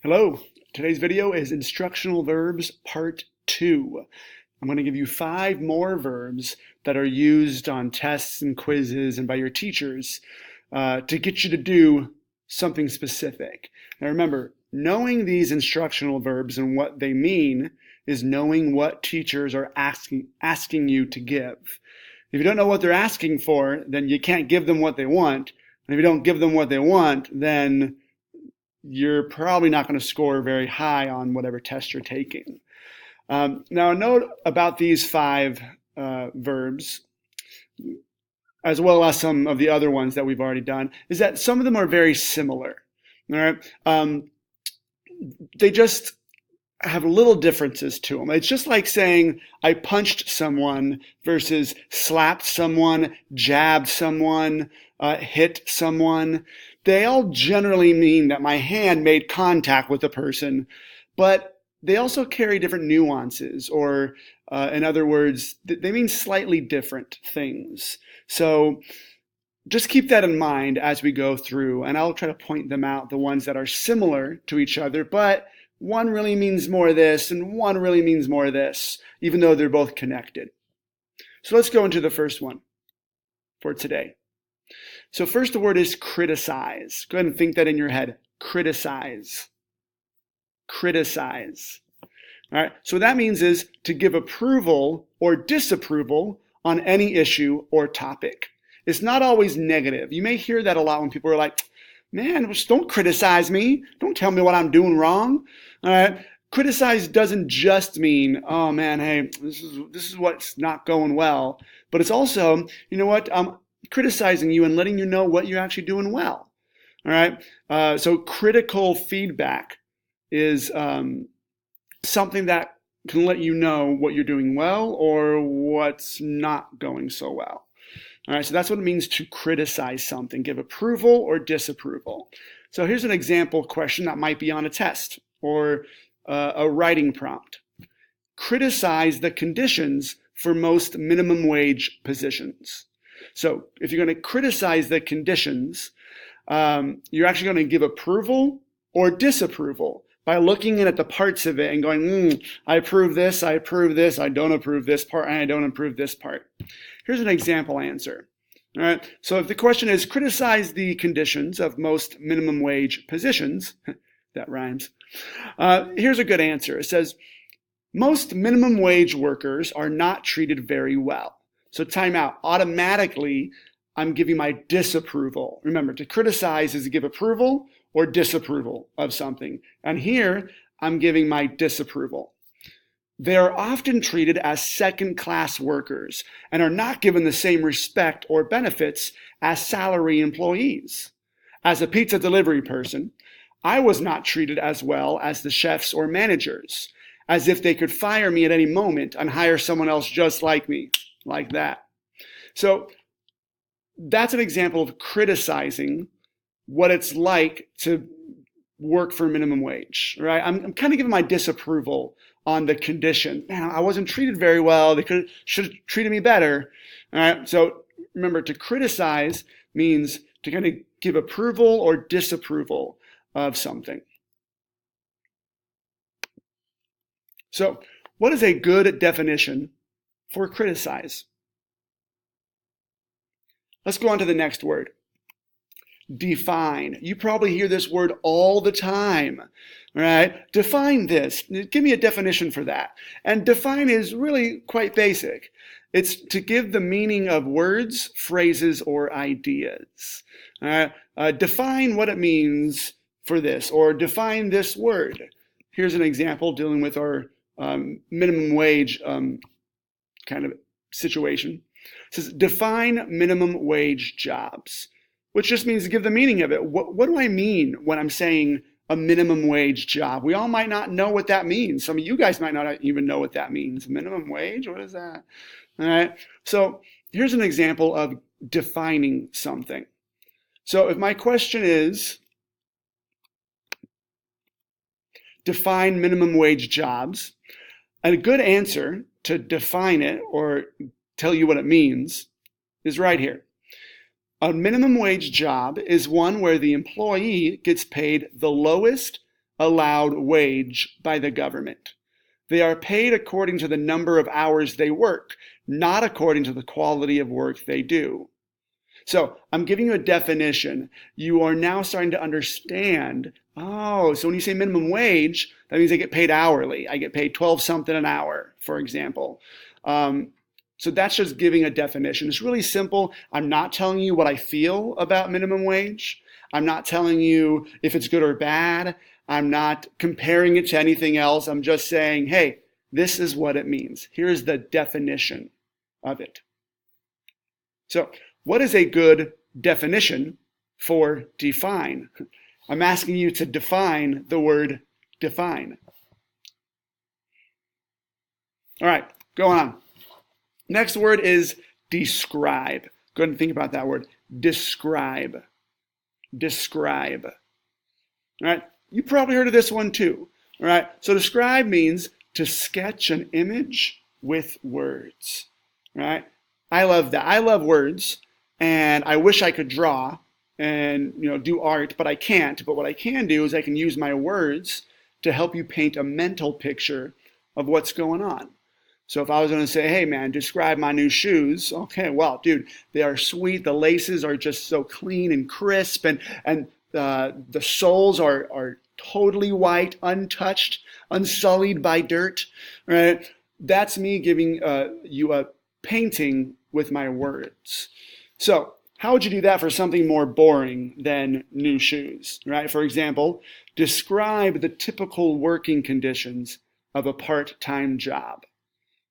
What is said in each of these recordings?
Hello, today's video is Instructional Verbs Part 2. I'm going to give you 5 more verbs that are used on tests and quizzes and by your teachers to get you to do something specific. Now remember, knowing these instructional verbs and what they mean is knowing what teachers are asking you to give. If you don't know what they're asking for, then you can't give them what they want. And if you don't give them what they want, then you're probably not going to score very high on whatever test you're taking. Now, a note about these 5 verbs, as well as some of the other ones that we've already done, is that some of them are very similar. All right? They just have little differences to them. It's just like saying I punched someone versus slapped someone, jabbed someone, hit someone. They all generally mean that my hand made contact with the person, but they also carry different nuances, or in other words, they mean slightly different things. So just keep that in mind as we go through, and I'll try to point them out, the ones that are similar to each other, but one really means more this, and one really means more this, even though they're both connected. So let's go into the first one for today. So first, the word is criticize. Go ahead and think that in your head. Criticize. Criticize. All right. So what that means is to give approval or disapproval on any issue or topic. It's not always negative. You may hear that a lot when people are like, man, just don't criticize me. Don't tell me what I'm doing wrong. All right. Criticize doesn't just mean, oh man, hey, this is what's not going well. But it's also, you know what, criticizing you and letting you know what you're actually doing well. All right. So critical feedback is something that can let you know what you're doing well or what's not going so well. All right. So that's what it means to criticize something, give approval or disapproval. So here's an example question that might be on a test or a writing prompt. Criticize the conditions for most minimum wage positions. So if you're going to criticize the conditions, you're actually going to give approval or disapproval by looking at the parts of it and going, I approve this, I don't approve this part, and I don't approve this part. Here's an example answer. All right. So if the question is criticize the conditions of most minimum wage positions, that rhymes. Here's a good answer. It says, most minimum wage workers are not treated very well. So time out. Automatically, I'm giving my disapproval. Remember, to criticize is to give approval or disapproval of something. And here, I'm giving my disapproval. They are often treated as second-class workers and are not given the same respect or benefits as salary employees. As a pizza delivery person, I was not treated as well as the chefs or managers, as if they could fire me at any moment and hire someone else just like me, like that. So that's an example of criticizing what it's like to work for minimum wage, right? I'm kind of giving my disapproval on the condition. Man, I wasn't treated very well. They should have treated me better. All right. So remember, to criticize means to kind of give approval or disapproval of something. So what is a good definition for criticize? Let's go on to the next word. Define. You probably hear this word all the time, right? Define this. Give me a definition for that. And define is really quite basic. It's to give the meaning of words, phrases, or ideas. Define what it means for this, or define this word. Here's an example dealing with our minimum wage kind of situation. It says, define minimum wage jobs, which just means to give the meaning of it. What do I mean when I'm saying a minimum wage job? We all might not know what that means. Some of you guys might not even know what that means. Minimum wage? What is that? All right. So here's an example of defining something. So if my question is, define minimum wage jobs, a good answer to define it or tell you what it means is right here. A minimum wage job is one where the employee gets paid the lowest allowed wage by the government. They are paid according to the number of hours they work, not according to the quality of work they do. So I'm giving you a definition. You are now starting to understand, oh, so when you say minimum wage, that means I get paid hourly. I get paid 12 something an hour, for example. So that's just giving a definition. It's really simple. I'm not telling you what I feel about minimum wage. I'm not telling you if it's good or bad. I'm not comparing it to anything else. I'm just saying, hey, this is what it means. Here's the definition of it. So what is a good definition for define? I'm asking you to define the word define. All right, going on. Next word is describe. Go ahead and think about that word. Describe. Describe. All right, you probably heard of this one too. All right, so describe means to sketch an image with words. All right, I love that. I love words, and I wish I could draw and do art, but I can't. But what I can do is I can use my words to help you paint a mental picture of what's going on. So if I was going to say, hey man, describe my new shoes. Okay, well, dude, they are sweet. The laces are just so clean and crisp, and the soles are totally white, untouched, unsullied by dirt. Right? That's me giving you a painting with my words. So how would you do that for something more boring than new shoes? Right? For example, describe the typical working conditions of a part-time job.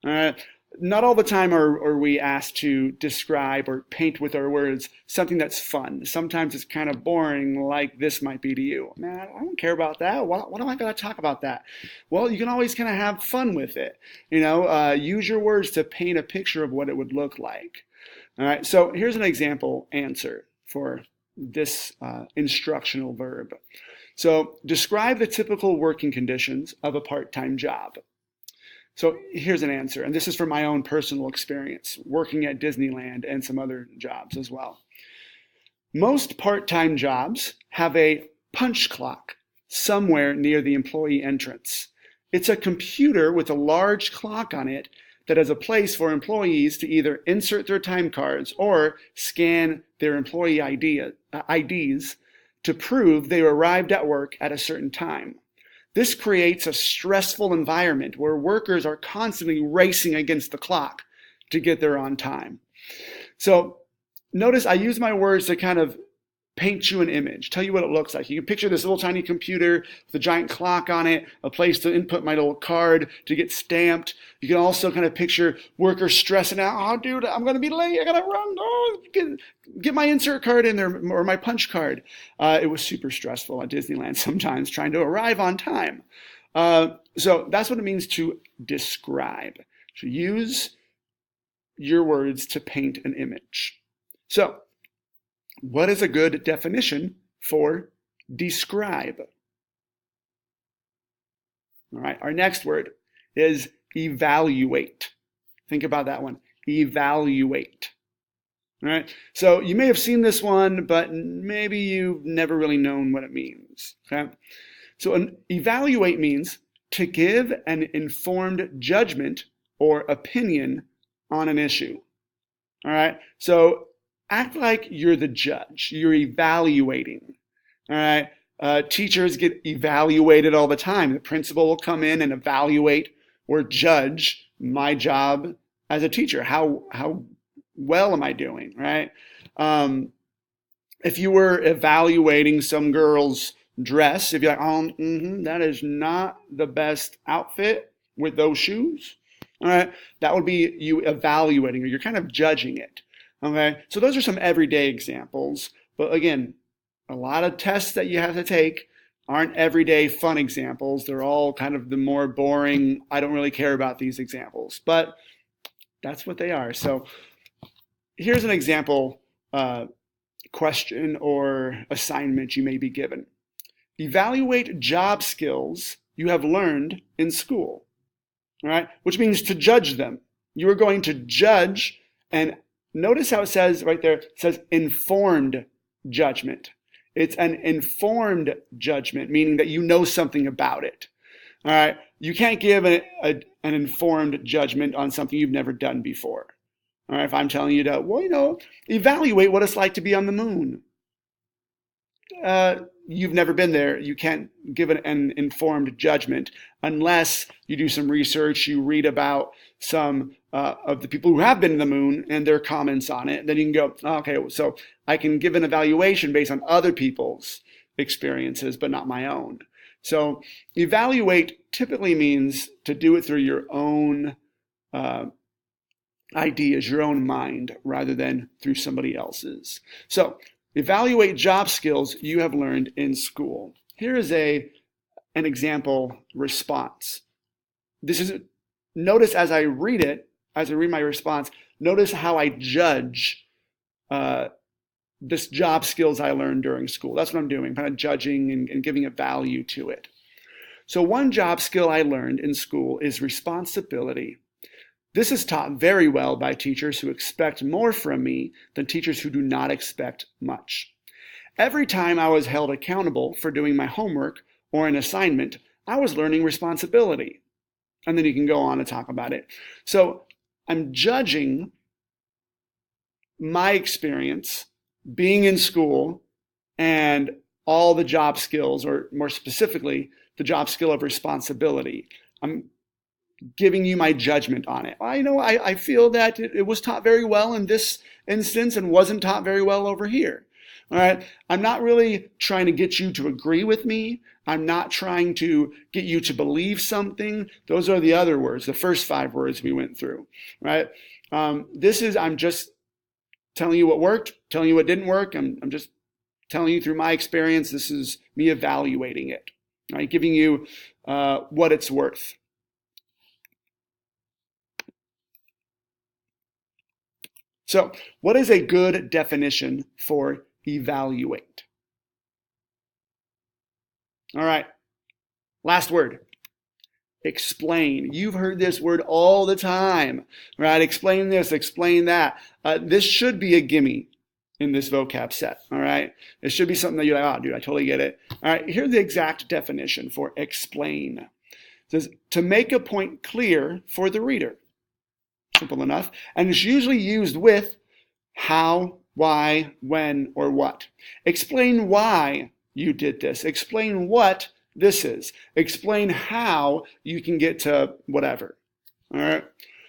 Not all the time are we asked to describe or paint with our words something that's fun. Sometimes it's kind of boring, like this might be to you. Man, I don't care about that. Why am I going to talk about that? Well, you can always kind of have fun with it. Use your words to paint a picture of what it would look like. All right, so here's an example answer for this instructional verb. So describe the typical working conditions of a part-time job. So here's an answer, and this is from my own personal experience, working at Disneyland and some other jobs as well. Most part-time jobs have a punch clock somewhere near the employee entrance. It's a computer with a large clock on it that has a place for employees to either insert their time cards or scan their employee IDs to prove they arrived at work at a certain time. This creates a stressful environment where workers are constantly racing against the clock to get there on time. So notice I use my words to kind of paint you an image, tell you what it looks like. You can picture this little tiny computer with a giant clock on it, a place to input my little card to get stamped. You can also kind of picture workers stressing out. Oh, dude, I'm going to be late. I got to run. Oh, get my insert card in there or my punch card. It was super stressful at Disneyland sometimes trying to arrive on time. So that's what it means to describe. To use your words to paint an image. So what is a good definition for describe? All right, our next word is evaluate. Think about that one. Evaluate. All right, so you may have seen this one, but maybe you've never really known what it means. Okay, so an evaluate means to give an informed judgment or opinion on an issue. All right, so act like you're the judge. You're evaluating. All right. Teachers get evaluated all the time. The principal will come in and evaluate or judge my job as a teacher. How well am I doing? Right. If you were evaluating some girl's dress, if you're like, that is not the best outfit with those shoes. All right. That would be you evaluating, or you're kind of judging it. Okay, so those are some everyday examples, but again, a lot of tests that you have to take aren't everyday fun examples. They're all kind of the more boring, I don't really care about these examples, but that's what they are. So here's an example question or assignment you may be given. Evaluate job skills you have learned in school, all right, which means to judge them. You are going to judge, and notice how it says right there, it says informed judgment. It's an informed judgment, meaning that you know something about it. All right. You can't give an informed judgment on something you've never done before. All right. If I'm telling you to, evaluate what it's like to be on the moon. You've never been there. You can't give an informed judgment unless you do some research, you read about some of the people who have been to the moon and their comments on it. Then you can go, okay, so I can give an evaluation based on other people's experiences, but not my own. So evaluate typically means to do it through your own ideas, your own mind, rather than through somebody else's. So evaluate job skills you have learned in school. Here is an example response. Notice as I read it, as I read my response, notice how I judge this job skills I learned during school. That's what I'm doing, kind of judging and giving a value to it. So one job skill I learned in school is responsibility. This is taught very well by teachers who expect more from me than teachers who do not expect much. Every time I was held accountable for doing my homework or an assignment, I was learning responsibility. And then you can go on and talk about it. So I'm judging my experience being in school and all the job skills, or more specifically, the job skill of responsibility. I'm giving you my judgment on it. I feel that it was taught very well in this instance and wasn't taught very well over here. All right. I'm not really trying to get you to agree with me. I'm not trying to get you to believe something. Those are the other words, the first 5 words we went through, right? I'm just telling you what worked, telling you what didn't work. I'm just telling you through my experience. This is me evaluating it, right? Giving you what it's worth. So, what is a good definition for evaluate? All right, last word. Explain. You've heard this word all the time, right? Explain this, explain that. This should be a gimme in this vocab set, all right? It should be something that you're like, oh, dude, I totally get it. All right, here's the exact definition for explain. It says, to make a point clear for the reader. Simple enough. And it's usually used with how, why, when, or what. Explain why you did this. Explain what this is. Explain how you can get to whatever. All right.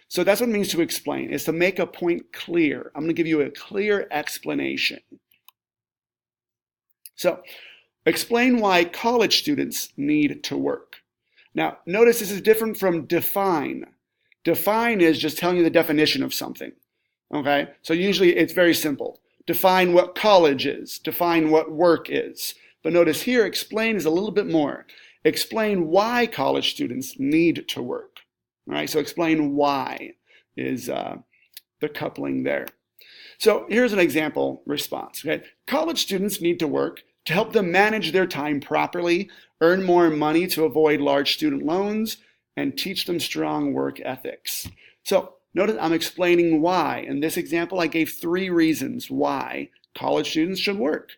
So that's what it means to explain, is to make a point clear. I'm going to give you a clear explanation. So explain why college students need to work. Now, notice this is different from define. Define is just telling you the definition of something. Okay? So usually it's very simple. Define what college is. Define what work is. But notice here, explain is a little bit more. Explain why college students need to work. All right? So explain why is the coupling there. So here's an example response. Okay? College students need to work to help them manage their time properly, earn more money to avoid large student loans, and teach them strong work ethics. So notice I'm explaining why. In this example, I gave 3 reasons why college students should work.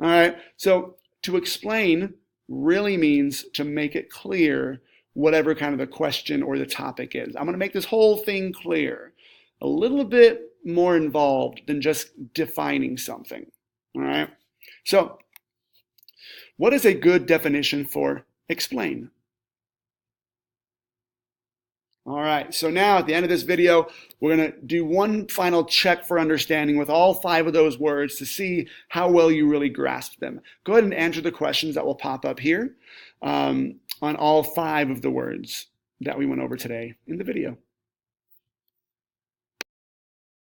All right. So to explain really means to make it clear whatever kind of the question or the topic is. I'm going to make this whole thing clear. A little bit more involved than just defining something. All right. So what is a good definition for explain? All right, so now at the end of this video, we're going to do one final check for understanding with all 5 of those words to see how well you really grasped them. Go ahead and answer the questions that will pop up here on all 5 of the words that we went over today in the video.